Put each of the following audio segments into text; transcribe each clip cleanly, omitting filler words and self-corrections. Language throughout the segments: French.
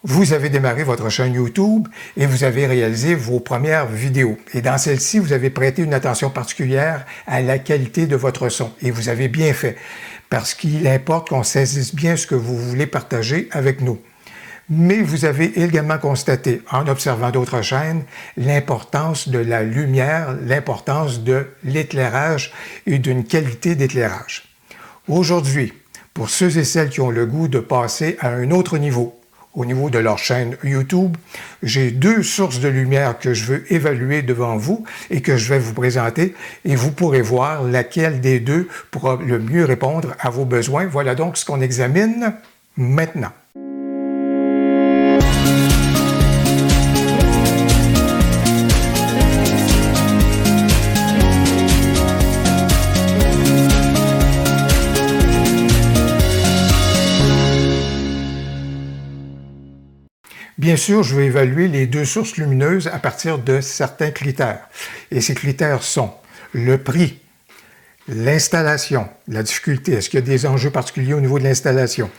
Vous avez démarré votre chaîne YouTube et vous avez réalisé vos premières vidéos. Et dans celle-ci, vous avez prêté une attention particulière à la qualité de votre son. Et vous avez bien fait, parce qu'il importe qu'on saisisse bien ce que vous voulez partager avec nous. Mais vous avez également constaté, en observant d'autres chaînes, l'importance de la lumière, l'importance de l'éclairage et d'une qualité d'éclairage. Aujourd'hui, pour ceux et celles qui ont le goût de passer à un autre niveau, au niveau de leur chaîne YouTube, j'ai deux sources de lumière que je veux évaluer devant vous et que je vais vous présenter et vous pourrez voir laquelle des deux pourra le mieux répondre à vos besoins. Voilà donc ce qu'on examine maintenant. Bien sûr, je vais évaluer les deux sources lumineuses à partir de certains critères. Et ces critères sont le prix, l'installation, la difficulté, est-ce qu'il y a des enjeux particuliers au niveau de l'installation,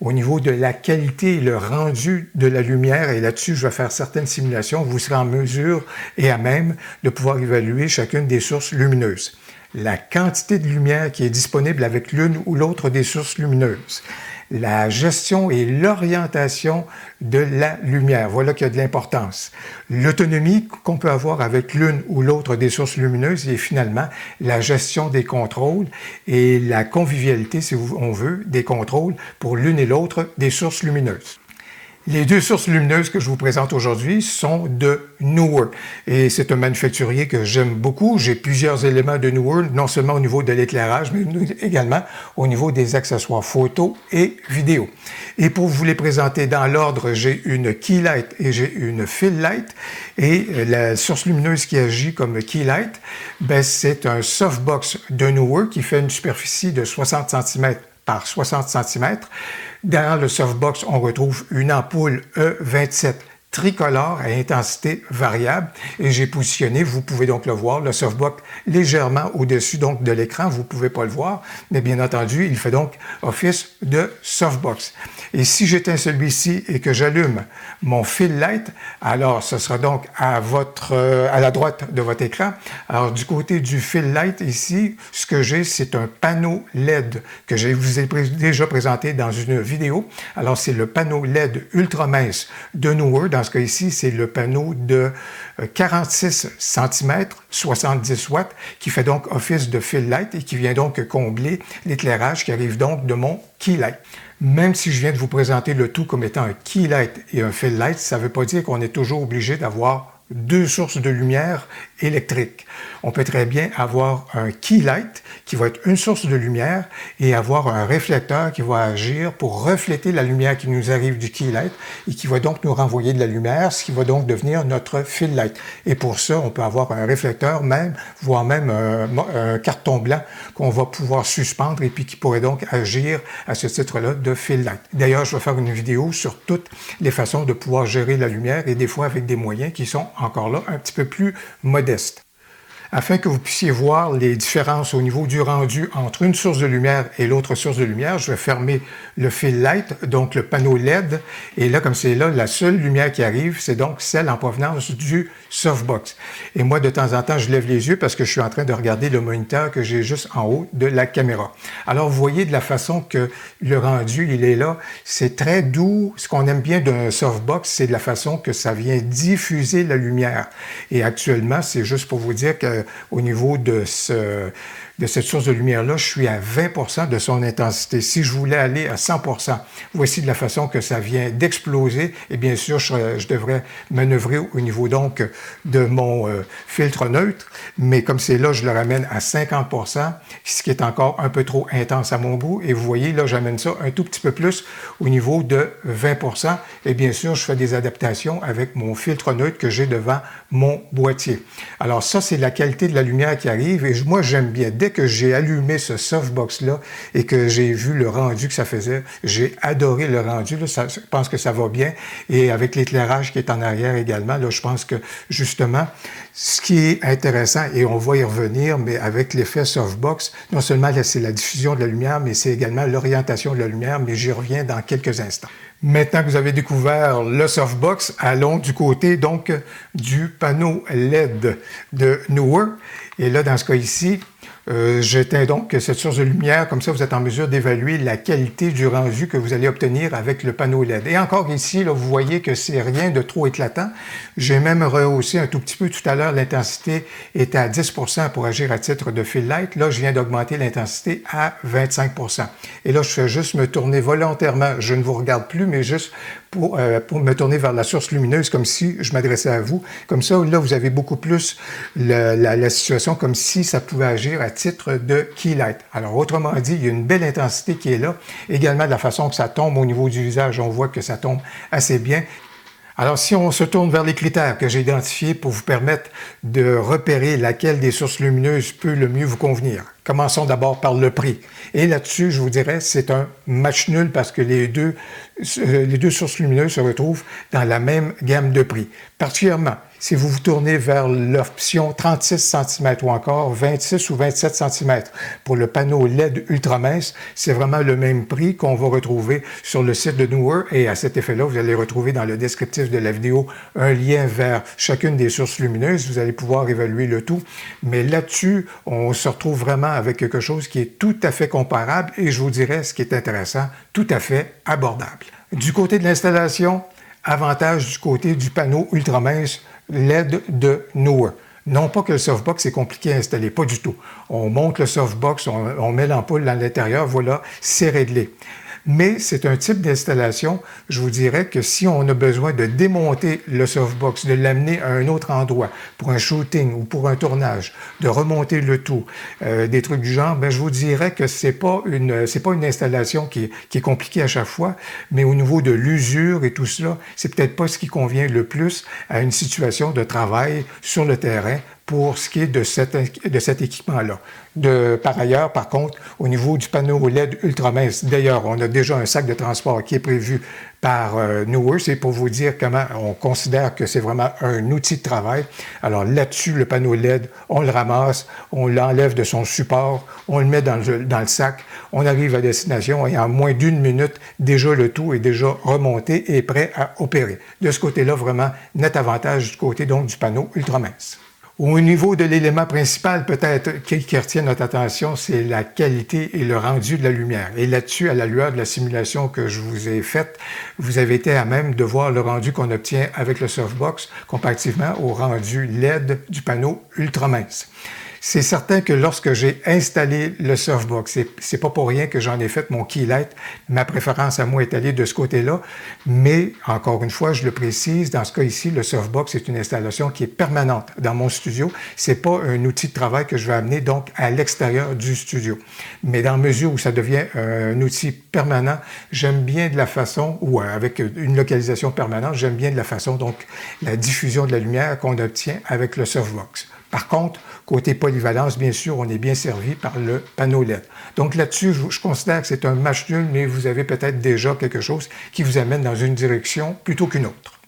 au niveau de la qualité et le rendu de la lumière, et là-dessus, je vais faire certaines simulations, vous serez en mesure et à même de pouvoir évaluer chacune des sources lumineuses. La quantité de lumière qui est disponible avec l'une ou l'autre des sources lumineuses. La gestion et l'orientation de la lumière. Voilà qu'il y a de l'importance. L'autonomie qu'on peut avoir avec l'une ou l'autre des sources lumineuses et finalement la gestion des contrôles et la convivialité, si on veut, des contrôles pour l'une et l'autre des sources lumineuses. Les deux sources lumineuses que je vous présente aujourd'hui sont de Neewer. Et c'est un manufacturier que j'aime beaucoup. J'ai plusieurs éléments de Neewer, non seulement au niveau de l'éclairage, mais également au niveau des accessoires photo et vidéo. Et pour vous les présenter dans l'ordre, j'ai une key light et j'ai une fill light. Et la source lumineuse qui agit comme key light, c'est un softbox de Neewer qui fait une superficie de 60 cm par 60 cm. Dans le softbox, on retrouve une ampoule E27 tricolore à intensité variable et j'ai positionné, vous pouvez donc le voir, le softbox légèrement au-dessus donc de l'écran, vous ne pouvez pas le voir, mais bien entendu, il fait donc office de softbox. Et si j'éteins celui-ci et que j'allume mon fill light, alors ce sera donc à la droite de votre écran. Alors du côté du fill light ici, ce que j'ai, c'est un panneau LED que je vous ai déjà présenté dans une vidéo. Alors c'est le panneau LED ultra mince de Neewer. Dans ce cas ici, c'est le panneau de 46 cm, 70 watts, qui fait donc office de fill light et qui vient donc combler l'éclairage qui arrive donc de mon key light. Même si je viens de vous présenter le tout comme étant un key light et un fill light, ça ne veut pas dire qu'on est toujours obligé d'avoir deux sources de lumière électrique. On peut très bien avoir un key light qui va être une source de lumière et avoir un réflecteur qui va agir pour refléter la lumière qui nous arrive du key light et qui va donc nous renvoyer de la lumière, ce qui va donc devenir notre fill light. Et pour ça, on peut avoir un réflecteur même, voire même un carton blanc qu'on va pouvoir suspendre et puis qui pourrait donc agir à ce titre-là de fill light. D'ailleurs, je vais faire une vidéo sur toutes les façons de pouvoir gérer la lumière et des fois avec des moyens qui sont encore là un petit peu plus modestes. Afin que vous puissiez voir les différences au niveau du rendu entre une source de lumière et l'autre source de lumière, je vais fermer le fill light, donc le panneau LED, et là, comme c'est là, la seule lumière qui arrive, c'est donc celle en provenance du softbox. Et moi, de temps en temps, je lève les yeux parce que je suis en train de regarder le moniteur que j'ai juste en haut de la caméra. Alors, vous voyez de la façon que le rendu, il est là, c'est très doux. Ce qu'on aime bien d'un softbox, c'est de la façon que ça vient diffuser la lumière. Et actuellement, c'est juste pour vous dire que au niveau de cette source de lumière-là, je suis à 20% de son intensité. Si je voulais aller à 100%, voici de la façon que ça vient d'exploser. Et bien sûr, je devrais manœuvrer au niveau donc de mon filtre neutre. Mais comme c'est là, je le ramène à 50%, ce qui est encore un peu trop intense à mon goût. Et vous voyez, là, j'amène ça un tout petit peu plus au niveau de 20%. Et bien sûr, je fais des adaptations avec mon filtre neutre que j'ai devant mon boîtier. Alors ça, c'est la qualité de la lumière qui arrive. Et moi, j'aime bien. Dès que j'ai allumé ce softbox-là et que j'ai vu le rendu que ça faisait, j'ai adoré le rendu. Là, je pense que ça va bien. Et avec l'éclairage qui est en arrière également, là, je pense que justement, ce qui est intéressant, et on va y revenir, mais avec l'effet softbox, non seulement c'est la diffusion de la lumière, mais c'est également l'orientation de la lumière, mais j'y reviens dans quelques instants. Maintenant que vous avez découvert le softbox, allons du côté donc du panneau LED de Neewer. Et là, dans ce cas ici, j'éteins donc cette source de lumière, comme ça vous êtes en mesure d'évaluer la qualité du rendu que vous allez obtenir avec le panneau LED. Et encore ici, là, vous voyez que c'est rien de trop éclatant. J'ai même rehaussé un tout petit peu tout à l'heure, l'intensité était à 10% pour agir à titre de fill light. Là, je viens d'augmenter l'intensité à 25%. Et là, je fais juste me tourner volontairement, je ne vous regarde plus, mais juste pour me tourner vers la source lumineuse, comme si je m'adressais à vous. Comme ça, là, vous avez beaucoup plus la situation comme si ça pouvait agir à titre de key light. Alors, autrement dit, il y a une belle intensité qui est là. Également, de la façon que ça tombe au niveau du visage, on voit que ça tombe assez bien. Alors, si on se tourne vers les critères que j'ai identifiés pour vous permettre de repérer laquelle des sources lumineuses peut le mieux vous convenir, commençons d'abord par le prix. Et là-dessus, je vous dirais, c'est un match nul parce que les deux sources lumineuses se retrouvent dans la même gamme de prix. Particulièrement, si vous vous tournez vers l'option 36 cm ou encore 26 ou 27 cm pour le panneau LED ultra mince, c'est vraiment le même prix qu'on va retrouver sur le site de Neewer. Et à cet effet-là, vous allez retrouver dans le descriptif de la vidéo un lien vers chacune des sources lumineuses. Vous allez pouvoir évaluer le tout. Mais là-dessus, on se retrouve vraiment avec quelque chose qui est tout à fait comparable et je vous dirais, ce qui est intéressant, tout à fait abordable. Du côté de l'installation, avantage du côté du panneau ultra mince LED de Neewer. Non pas que le softbox est compliqué à installer, pas du tout. On monte le softbox, on met l'ampoule dans l'intérieur, voilà, c'est réglé. Mais c'est un type d'installation, je vous dirais que si on a besoin de démonter le softbox, de l'amener à un autre endroit pour un shooting ou pour un tournage, de remonter le tout, des trucs du genre, ben je vous dirais que c'est pas une installation qui est compliquée à chaque fois, mais au niveau de l'usure et tout cela, c'est peut-être pas ce qui convient le plus à une situation de travail sur le terrain pour ce qui est de cet équipement-là. Par ailleurs, par contre, au niveau du panneau LED ultra mince, d'ailleurs, on a déjà un sac de transport qui est prévu par Neewer, c'est pour vous dire comment on considère que c'est vraiment un outil de travail. Alors là-dessus, le panneau LED, on le ramasse, on l'enlève de son support, on le met dans le sac, on arrive à destination et en moins d'une minute, déjà le tout est déjà remonté et prêt à opérer. De ce côté-là, vraiment, net avantage du côté donc du panneau ultra mince. Au niveau de l'élément principal, peut-être, qui retient notre attention, c'est la qualité et le rendu de la lumière. Et là-dessus, à la lueur de la simulation que je vous ai faite, vous avez été à même de voir le rendu qu'on obtient avec le softbox comparativement au rendu LED du panneau ultra mince. C'est certain que lorsque j'ai installé le softbox, c'est pas pour rien que j'en ai fait mon key light, ma préférence à moi est allée de ce côté-là, mais encore une fois, je le précise, dans ce cas ici, le softbox est une installation qui est permanente dans mon studio. C'est pas un outil de travail que je vais amener donc à l'extérieur du studio. Mais dans la mesure où ça devient un outil permanent, j'aime bien de la façon, ou avec une localisation permanente, j'aime bien de la façon, donc la diffusion de la lumière qu'on obtient avec le softbox. Par contre, côté polyvalence, bien sûr, on est bien servi par le panneau LED. Donc là-dessus, je considère que c'est un match nul, mais vous avez peut-être déjà quelque chose qui vous amène dans une direction plutôt qu'une autre.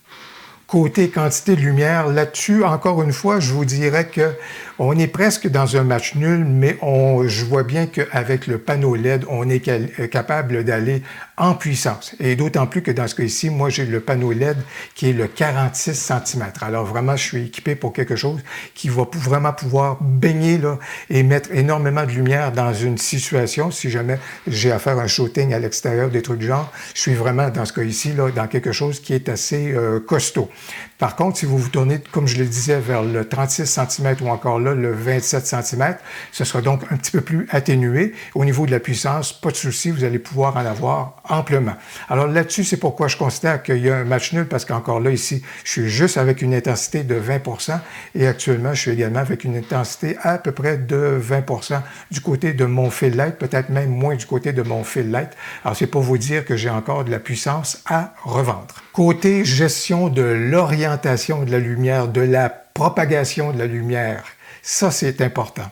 Côté quantité de lumière, là-dessus, encore une fois, je vous dirais qu'on est presque dans un match nul, mais je vois bien qu'avec le panneau LED, on est capable d'aller en puissance. Et d'autant plus que dans ce cas-ci, moi, j'ai le panneau LED qui est le 46 cm. Alors vraiment, je suis équipé pour quelque chose qui va vraiment pouvoir baigner là, et mettre énormément de lumière dans une situation. Si jamais j'ai à faire un shooting à l'extérieur, des trucs du genre, je suis vraiment, dans ce cas-ci, là, dans quelque chose qui est assez costaud. Par contre, si vous vous tournez, comme je le disais, vers le 36 cm ou encore là, le 27 cm, ce sera donc un petit peu plus atténué. Au niveau de la puissance, pas de souci, vous allez pouvoir en avoir amplement. Alors là-dessus, c'est pourquoi je considère qu'il y a un match nul, parce qu'encore là, ici, je suis juste avec une intensité de 20% et actuellement, je suis également avec une intensité à peu près de 20% du côté de mon fill light, peut-être même moins du côté de mon fill light. Alors, c'est pour vous dire que j'ai encore de la puissance à revendre. Côté gestion de l'orientation de la lumière, de la propagation de la lumière, ça c'est important.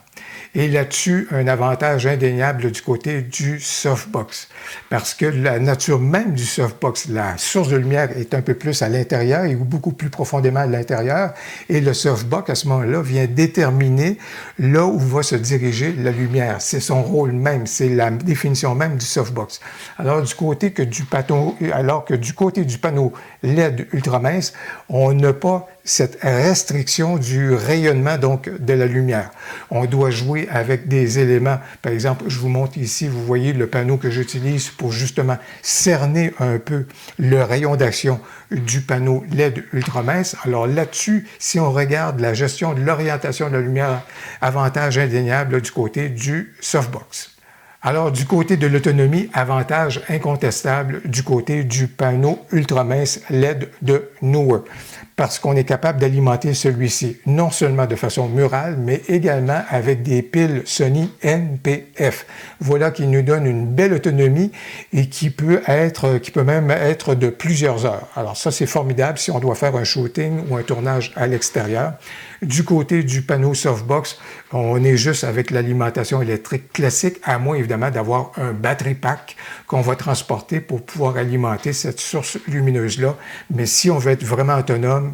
Et là-dessus, un avantage indéniable du côté du softbox. Parce que la nature même du softbox, la source de lumière est un peu plus à l'intérieur et beaucoup plus profondément à l'intérieur. Et le softbox, à ce moment-là, vient déterminer là où va se diriger la lumière. C'est son rôle même, c'est la définition même du softbox. Alors que du côté du panneau LED ultramince, on n'a pas cette restriction du rayonnement donc de la lumière. On doit jouer avec des éléments. Par exemple, je vous montre ici, vous voyez le panneau que j'utilise pour justement cerner un peu le rayon d'action du panneau LED ultramince. Alors là-dessus, si on regarde la gestion de l'orientation de la lumière, avantage indéniable du côté du softbox. Alors, du côté de l'autonomie, avantage incontestable du côté du panneau ultramince LED de Neewer, parce qu'on est capable d'alimenter celui-ci, non seulement de façon murale, mais également avec des piles Sony NP-F. Voilà qui nous donne une belle autonomie et qui peut même être de plusieurs heures. Alors ça, c'est formidable si on doit faire un shooting ou un tournage à l'extérieur. Du côté du panneau softbox, on est juste avec l'alimentation électrique classique, à moins évidemment d'avoir un battery pack qu'on va transporter pour pouvoir alimenter cette source lumineuse-là. Mais si on veut être vraiment autonome,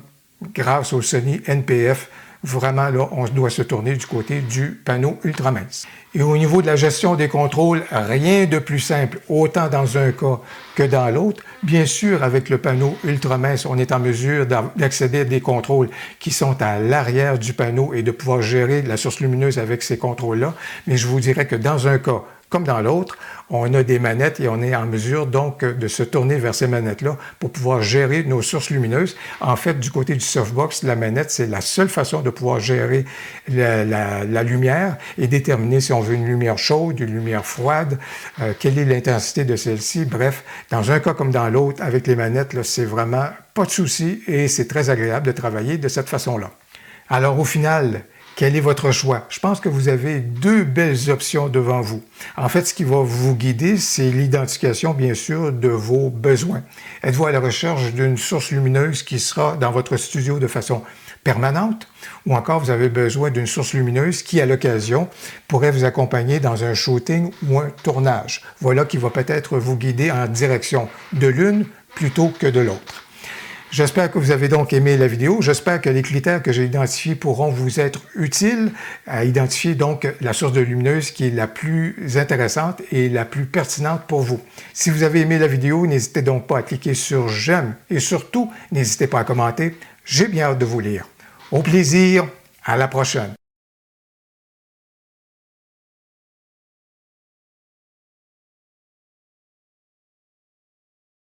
grâce au Sony NP-F, vraiment là, on doit se tourner du côté du panneau ultramince. Et au niveau de la gestion des contrôles, rien de plus simple, autant dans un cas que dans l'autre. Bien sûr, avec le panneau ultramince, on est en mesure d'accéder à des contrôles qui sont à l'arrière du panneau et de pouvoir gérer la source lumineuse avec ces contrôles-là. Mais je vous dirais que dans un cas comme dans l'autre, on a des manettes et on est en mesure donc de se tourner vers ces manettes-là pour pouvoir gérer nos sources lumineuses. En fait, du côté du softbox, la manette, c'est la seule façon de pouvoir gérer la lumière et déterminer si on veut une lumière chaude, une lumière froide, quelle est l'intensité de celle-ci. Bref, dans un cas comme dans l'autre, avec les manettes, là, c'est vraiment pas de souci et c'est très agréable de travailler de cette façon-là. Alors au final, quel est votre choix? Je pense que vous avez deux belles options devant vous. En fait, ce qui va vous guider, c'est l'identification, bien sûr, de vos besoins. Êtes-vous à la recherche d'une source lumineuse qui sera dans votre studio de façon permanente? Ou encore, vous avez besoin d'une source lumineuse qui, à l'occasion, pourrait vous accompagner dans un shooting ou un tournage. Voilà qui va peut-être vous guider en direction de l'une plutôt que de l'autre. J'espère que vous avez donc aimé la vidéo. J'espère que les critères que j'ai identifiés pourront vous être utiles à identifier donc la source de lumineuse qui est la plus intéressante et la plus pertinente pour vous. Si vous avez aimé la vidéo, n'hésitez donc pas à cliquer sur « J'aime » et surtout, n'hésitez pas à commenter. J'ai bien hâte de vous lire. Au plaisir, à la prochaine.